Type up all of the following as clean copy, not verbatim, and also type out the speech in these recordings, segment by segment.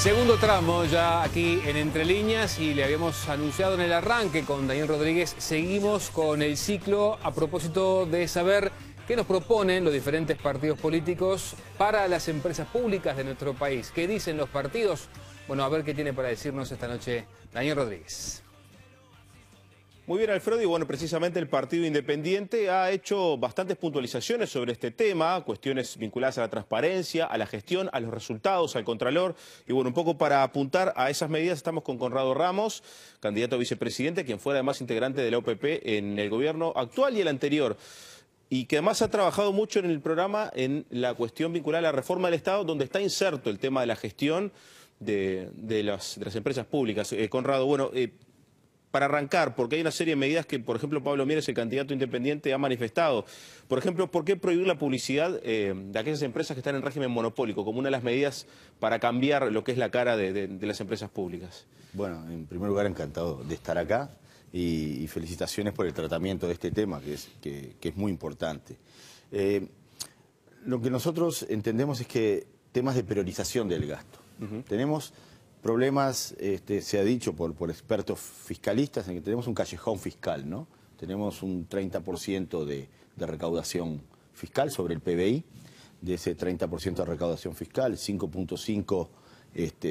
Segundo tramo ya aquí en Entre Líneas y le habíamos anunciado en el arranque con Daniel Rodríguez. Seguimos con el ciclo a propósito de saber qué nos proponen los diferentes partidos políticos para las empresas públicas de nuestro país. ¿Qué dicen los partidos? Bueno, a ver qué tiene para decirnos esta noche Daniel Rodríguez. Muy bien, Alfredo, y bueno, precisamente el Partido Independiente ha hecho bastantes puntualizaciones sobre este tema, cuestiones vinculadas a la transparencia, a la gestión, a los resultados, al Contralor. Y bueno, un poco para apuntar a esas medidas estamos con Conrado Ramos, candidato a vicepresidente, quien fue además integrante de la OPP en el gobierno actual y el anterior. Y que además ha trabajado mucho en el programa en la cuestión vinculada a la reforma del Estado, donde está inserto el tema de la gestión de las empresas públicas. Conrado, bueno, para arrancar, porque hay una serie de medidas que, por ejemplo, Pablo Mieres, el candidato independiente, ha manifestado. Por ejemplo, ¿por qué prohibir la publicidad de aquellas empresas que están en régimen monopólico, como una de las medidas para cambiar lo que es la cara de las empresas públicas? Bueno, en primer lugar, encantado de estar acá y felicitaciones por el tratamiento de este tema, que es muy importante. Lo que nosotros entendemos es que temas de priorización del gasto. Tenemos problemas, se ha dicho por expertos fiscalistas, en que tenemos un callejón fiscal, ¿no? Tenemos un 30% de recaudación fiscal sobre el PBI. De ese 30% de recaudación fiscal, 5.5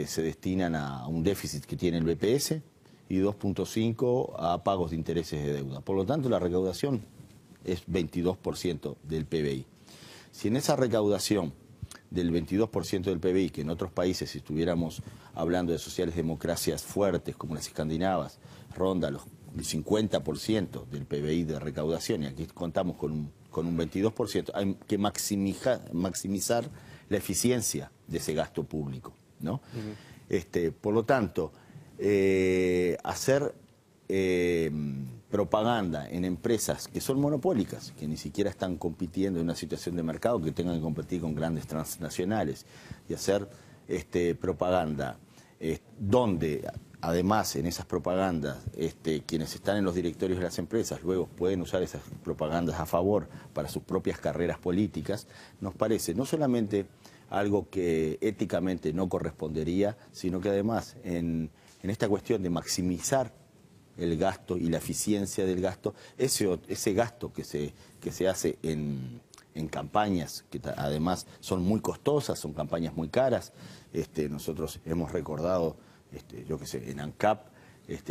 se destinan a un déficit que tiene el BPS y 2.5 a pagos de intereses de deuda. Por lo tanto, la recaudación es 22% del PBI. Si en esa recaudación del 22% del PBI, que en otros países, si estuviéramos hablando de sociales democracias fuertes como las escandinavas, ronda el 50% del PBI de recaudación, y aquí contamos con un 22%, hay que maximizar la eficiencia de ese gasto público, ¿no? Por lo tanto, hacer propaganda en empresas que son monopólicas, que ni siquiera están compitiendo en una situación de mercado, que tengan que competir con grandes transnacionales, y hacer propaganda donde además en esas propagandas quienes están en los directorios de las empresas luego pueden usar esas propagandas a favor para sus propias carreras políticas, nos parece no solamente algo que éticamente no correspondería, sino que además en esta cuestión de maximizar el gasto y la eficiencia del gasto, ese gasto que se hace en campañas que además son muy costosas, son campañas muy caras. Nosotros hemos recordado, yo qué sé, en ANCAP,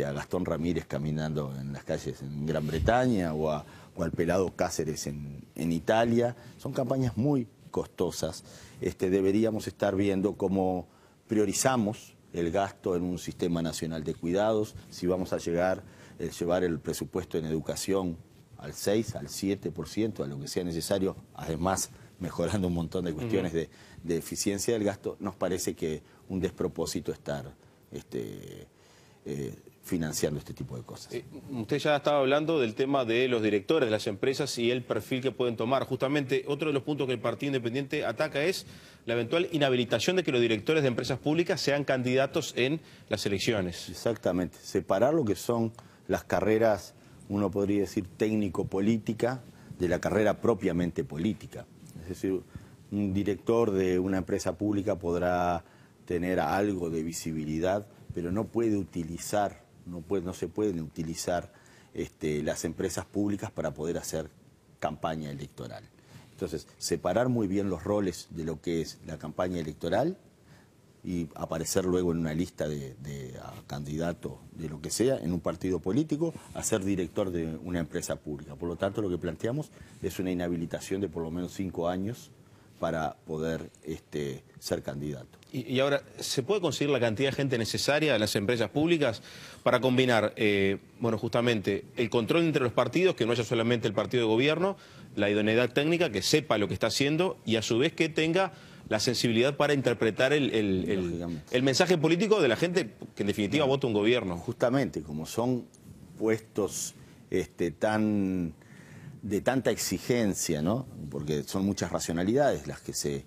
a Gastón Ramírez caminando en las calles en Gran Bretaña o al pelado Cáceres en Italia. Son campañas muy costosas. Deberíamos estar viendo cómo priorizamos el gasto en un sistema nacional de cuidados, si vamos a llevar el presupuesto en educación al 6, al 7%, a lo que sea necesario, además mejorando un montón de cuestiones de eficiencia del gasto, nos parece que un despropósito estar financiando este tipo de cosas. Usted ya estaba hablando del tema de los directores de las empresas y el perfil que pueden tomar. Justamente otro de los puntos que el Partido Independiente ataca es la eventual inhabilitación de que los directores de empresas públicas sean candidatos en las elecciones. Exactamente, separar lo que son las carreras, uno podría decir técnico-política, de la carrera propiamente política. Es decir, un director de una empresa pública podrá tener algo de visibilidad, pero no puede utilizar, no se pueden utilizar las empresas públicas para poder hacer campaña electoral. Entonces, separar muy bien los roles de lo que es la campaña electoral y aparecer luego en una lista de candidato de lo que sea, en un partido político, a ser director de una empresa pública. Por lo tanto, lo que planteamos es una inhabilitación de por lo menos 5 años para poder ser candidato. Y ahora, ¿se puede conseguir la cantidad de gente necesaria en las empresas públicas para combinar, bueno, justamente el control entre los partidos, que no haya solamente el partido de gobierno, la idoneidad técnica, que sepa lo que está haciendo y a su vez que tenga la sensibilidad para interpretar el mensaje político de la gente que en definitiva vota un gobierno? Justamente, como son puestos de tanta exigencia, ¿no? Porque son muchas racionalidades las que se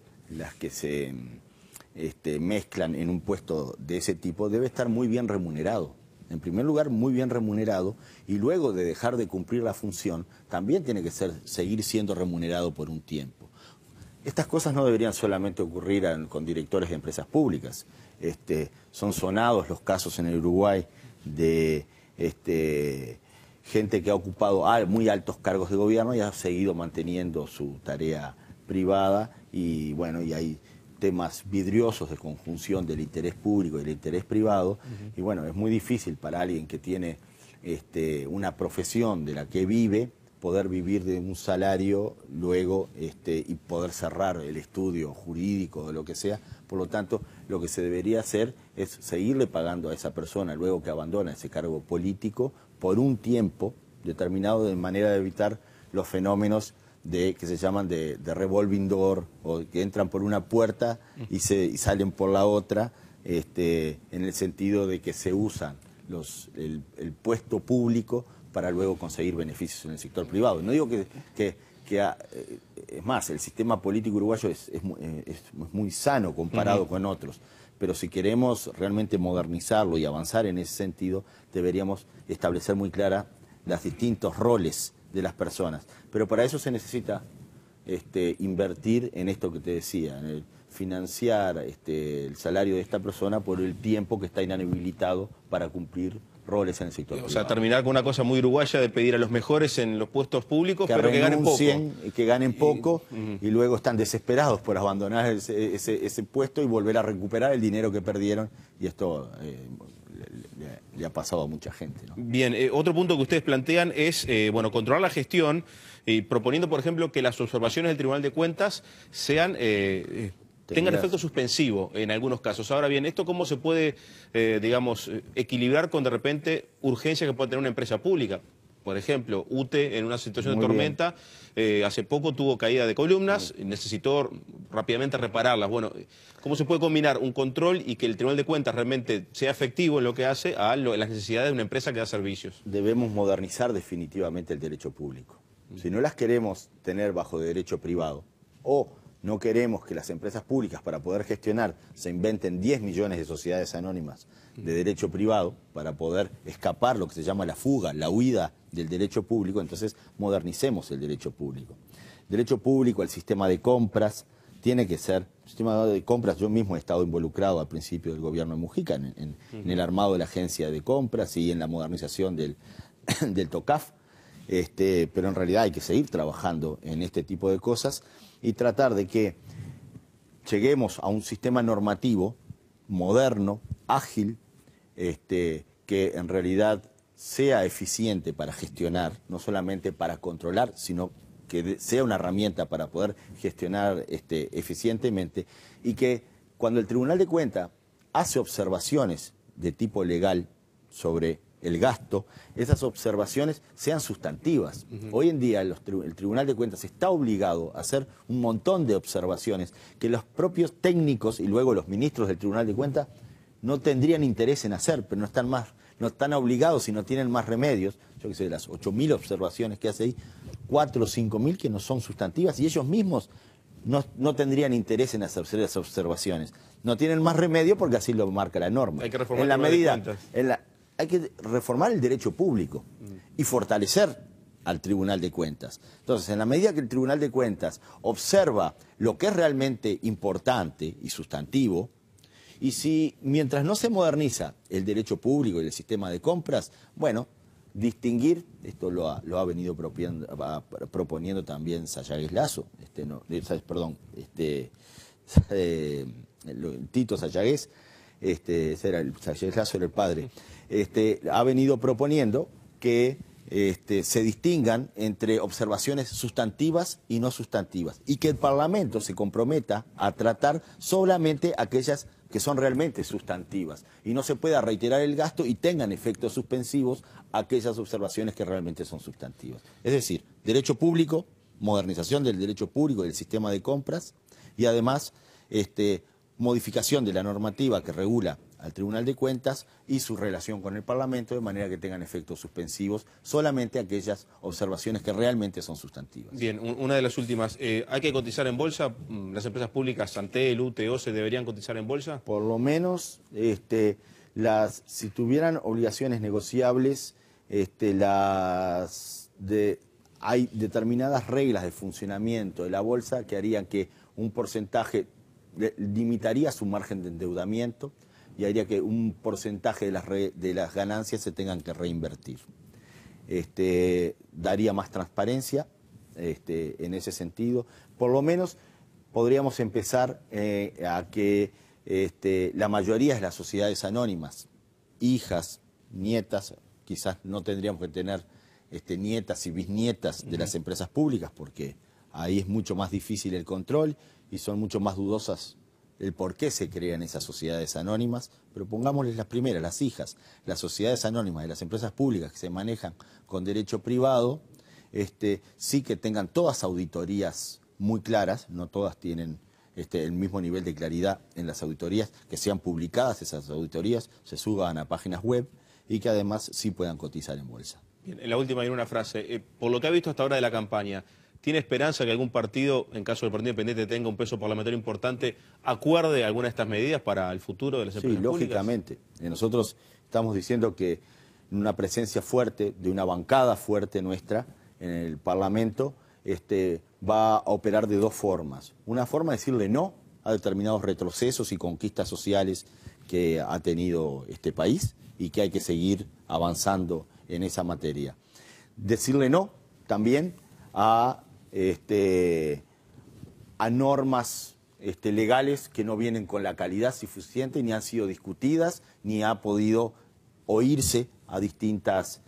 mezclan en un puesto de ese tipo, debe estar muy bien remunerado. En primer lugar, muy bien remunerado, y luego de dejar de cumplir la función, también tiene que seguir siendo remunerado por un tiempo. Estas cosas no deberían solamente ocurrir con directores de empresas públicas. son sonados los casos en el Uruguay de gente que ha ocupado muy altos cargos de gobierno y ha seguido manteniendo su tarea privada, y bueno, y hay temas vidriosos de conjunción del interés público y del interés privado, y bueno, es muy difícil para alguien que tiene una profesión de la que vive, poder vivir de un salario luego y poder cerrar el estudio jurídico o lo que sea. Por lo tanto, lo que se debería hacer es seguirle pagando a esa persona luego que abandona ese cargo político por un tiempo determinado, de manera de evitar los fenómenos que se llaman de revolving door, o que entran por una puerta y salen por la otra, en el sentido de que se usan el puesto público para luego conseguir beneficios en el sector privado. No digo es más, el sistema político uruguayo es muy sano comparado con otros, pero si queremos realmente modernizarlo y avanzar en ese sentido, deberíamos establecer muy clara los distintos roles de las personas. Pero para eso se necesita invertir en esto que te decía, en financiar el salario de esta persona por el tiempo que está inhabilitado para cumplir roles en el sector privado. O sea, terminar con una cosa muy uruguaya de pedir a los mejores en los puestos públicos, pero que ganen poco. Que ganen poco y luego están desesperados por abandonar ese puesto y volver a recuperar el dinero que perdieron, y esto le ha pasado a mucha gente, ¿no? Bien, otro punto que ustedes plantean es controlar la gestión, proponiendo, por ejemplo, que las observaciones del Tribunal de Cuentas tengan efecto suspensivo en algunos casos. Ahora bien, ¿esto cómo se puede, equilibrar con de repente urgencia que puede tener una empresa pública? Por ejemplo, UTE en una situación de tormenta, hace poco tuvo caída de columnas, necesitó rápidamente repararlas. Bueno, ¿cómo se puede combinar un control y que el Tribunal de Cuentas realmente sea efectivo en lo que hace a las necesidades de una empresa que da servicios? Debemos modernizar definitivamente el derecho público. Si no las queremos tener bajo derecho privado, o no queremos que las empresas públicas, para poder gestionar, se inventen 10 millones de sociedades anónimas de derecho privado para poder escapar lo que se llama la fuga, la huida del derecho público, entonces modernicemos el derecho público. Derecho público, el sistema de compras, tiene que ser, el sistema de compras, yo mismo he estado involucrado al principio del gobierno de Mujica en el armado de la agencia de compras y en la modernización del TOCAF, pero en realidad hay que seguir trabajando en este tipo de cosas y tratar de que lleguemos a un sistema normativo moderno, ágil, que en realidad sea eficiente para gestionar, no solamente para controlar, sino que sea una herramienta para poder gestionar eficientemente, y que cuando el Tribunal de Cuentas hace observaciones de tipo legal sobre el gasto, esas observaciones sean sustantivas. Hoy en día el Tribunal de Cuentas está obligado a hacer un montón de observaciones que los propios técnicos y luego los ministros del Tribunal de Cuentas no tendrían interés en hacer, pero no están obligados y no tienen más remedios. Yo qué sé, de las 8.000 observaciones que hace ahí, 4 o 5.000 que no son sustantivas, y ellos mismos no tendrían interés en hacer esas observaciones. No tienen más remedio porque así lo marca la norma. Hay que reformar la medida. Hay que reformar el derecho público y fortalecer al Tribunal de Cuentas. Entonces, en la medida que el Tribunal de Cuentas observa lo que es realmente importante y sustantivo, y si mientras no se moderniza el derecho público y el sistema de compras, bueno, distinguir, esto lo ha venido proponiendo también Sayagues Lazo, Tito Sayagues, Sayagues Lazo era el padre, ha venido proponiendo que se distingan entre observaciones sustantivas y no sustantivas, y que el Parlamento se comprometa a tratar solamente aquellas que son realmente sustantivas, y no se pueda reiterar el gasto y tengan efectos suspensivos aquellas observaciones que realmente son sustantivas. Es decir, derecho público, modernización del derecho público y del sistema de compras, y además modificación de la normativa que regula al Tribunal de Cuentas y su relación con el Parlamento, de manera que tengan efectos suspensivos solamente aquellas observaciones que realmente son sustantivas. Bien, una de las últimas. ¿Hay que cotizar en bolsa? ¿Las empresas públicas, Antel, UTE, OCE, deberían cotizar en bolsa? Por lo menos, si tuvieran obligaciones negociables, hay determinadas reglas de funcionamiento de la bolsa que harían que un porcentaje limitaría su margen de endeudamiento y haría que un porcentaje de las ganancias se tengan que reinvertir. Daría más transparencia en ese sentido. Por lo menos podríamos empezar a que la mayoría de las sociedades anónimas, hijas, nietas, quizás no tendríamos que tener nietas y bisnietas de las empresas públicas, porque ahí es mucho más difícil el control y son mucho más dudosas el por qué se crean esas sociedades anónimas, pero pongámosles las primeras, las hijas, las sociedades anónimas de las empresas públicas que se manejan con derecho privado, sí que tengan todas auditorías muy claras, no todas tienen el mismo nivel de claridad en las auditorías, que sean publicadas esas auditorías, se suban a páginas web y que además sí puedan cotizar en bolsa. Bien, en la última hay una frase. Por lo que ha visto hasta ahora de la campaña, ¿tiene esperanza que algún partido, en caso del Partido Independiente, tenga un peso parlamentario importante, acuerde alguna de estas medidas para el futuro de las empresas públicas? Sí, lógicamente. Nosotros estamos diciendo que una presencia fuerte, de una bancada fuerte nuestra en el Parlamento, va a operar de dos formas. Una forma es decirle no a determinados retrocesos y conquistas sociales que ha tenido este país y que hay que seguir avanzando en esa materia. Decirle no también a normas legales que no vienen con la calidad suficiente, ni han sido discutidas, ni ha podido oírse a distintas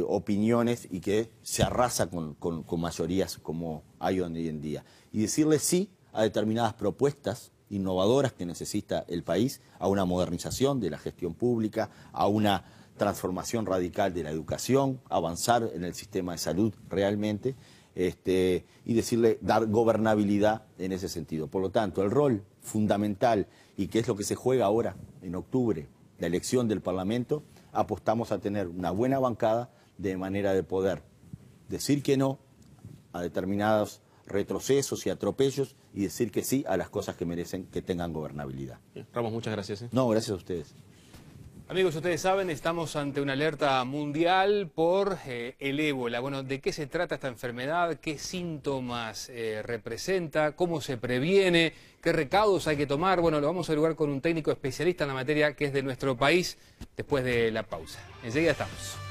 opiniones y que se arrasa con mayorías como hay hoy en día. Y decirle sí a determinadas propuestas innovadoras que necesita el país, a una modernización de la gestión pública, a una transformación radical de la educación, avanzar en el sistema de salud realmente, y decirle, dar gobernabilidad en ese sentido. Por lo tanto, el rol fundamental, y que es lo que se juega ahora en octubre, la elección del Parlamento, apostamos a tener una buena bancada de manera de poder decir que no a determinados retrocesos y atropellos y decir que sí a las cosas que merecen que tengan gobernabilidad. Ramos, muchas gracias. No, gracias a ustedes. Amigos, ustedes saben, estamos ante una alerta mundial por el ébola. Bueno, ¿de qué se trata esta enfermedad? ¿Qué síntomas representa? ¿Cómo se previene? ¿Qué recaudos hay que tomar? Bueno, lo vamos a averiguar con un técnico especialista en la materia que es de nuestro país después de la pausa. Enseguida estamos.